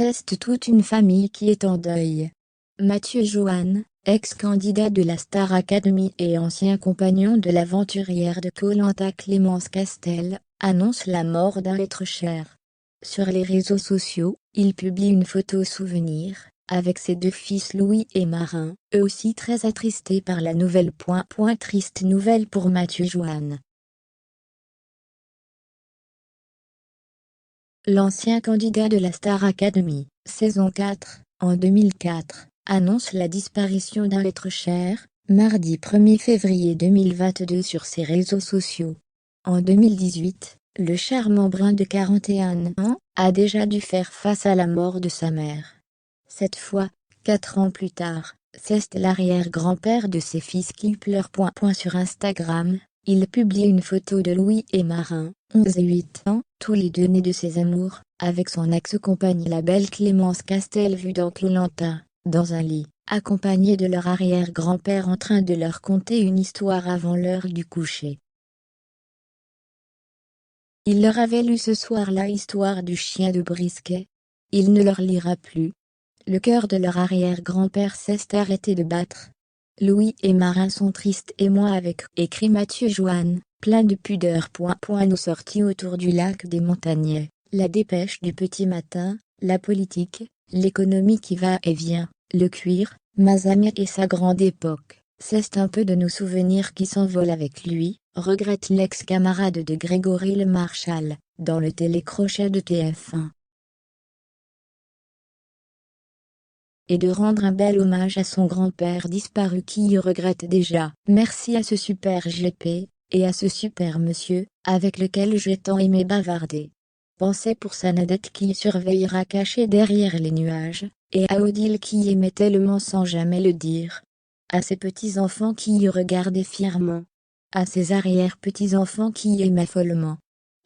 C'est toute une famille qui est en deuil. Mathieu Joanne, ex-candidat de la Star Academy et ancien compagnon de l'aventurière de Koh Lanta Clémence Castel, annonce la mort d'un être cher. Sur les réseaux sociaux, il publie une photo souvenir, avec ses deux fils Louis et Marin, eux aussi très attristés par la nouvelle. Triste nouvelle pour Mathieu Joanne. L'ancien candidat de la Star Academy, saison 4, en 2004, annonce la disparition d'un être cher, mardi 1er février 2022 sur ses réseaux sociaux. En 2018, le charmant brun de 41 ans a déjà dû faire face à la mort de sa mère. Cette fois, 4 ans plus tard, c'est l'arrière-grand-père de ses fils qui pleure. Sur Instagram, il publie une photo de Louis et Marin, 11 et 8 ans, tous les deux nés de ses amours, avec son ex-compagne la belle Clémence Castel vue dans Koh Lanta, dans un lit, accompagnés de leur arrière-grand-père en train de leur conter une histoire avant l'heure du coucher. Il leur avait lu ce soir-là l'histoire du chien de Brisket. Il ne leur lira plus. Le cœur de leur arrière-grand-père s'est arrêté de battre. Louis et Marin sont tristes et moi avec, écrit Mathieu Joanne, plein de pudeur. Nous sortis autour du lac des Montagnais, la dépêche du petit matin, la politique, l'économie qui va et vient, le cuir, Mazamir et sa grande époque. C'est un peu de nos souvenirs qui s'envolent avec lui, regrette l'ex-camarade de Grégory Le Marchal, dans le télécrochet de TF1. Et de rendre un bel hommage à son grand-père disparu qui y regrette déjà. Merci à ce super GP, et à ce super monsieur, avec lequel j'ai tant aimé bavarder. Pensez pour sa Nadette qui surveillera cachée derrière les nuages, et à Odile qui aimait tellement sans jamais le dire. À ses petits-enfants qui y regardaient fièrement. À ses arrière-petits-enfants qui y aimaient follement.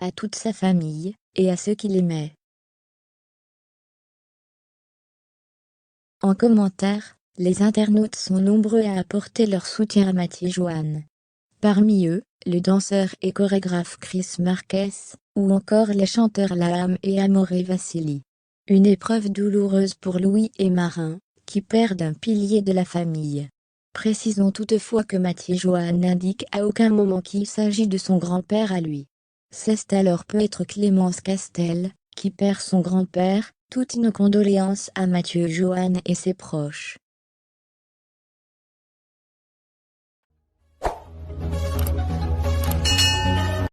À toute sa famille, et à ceux qui l'aimaient. En commentaire, les internautes sont nombreux à apporter leur soutien à Mathieu Joanne. Parmi eux, le danseur et chorégraphe Chris Marquez, ou encore les chanteurs Laham et Amoré Vassili. Une épreuve douloureuse pour Louis et Marin, qui perdent un pilier de la famille. Précisons toutefois que Mathieu Joanne n'indique à aucun moment qu'il s'agit de son grand-père à lui. C'est alors peut-être Clémence Castel, qui perd son grand-père. Toutes nos condoléances à Mathieu Joanne et ses proches.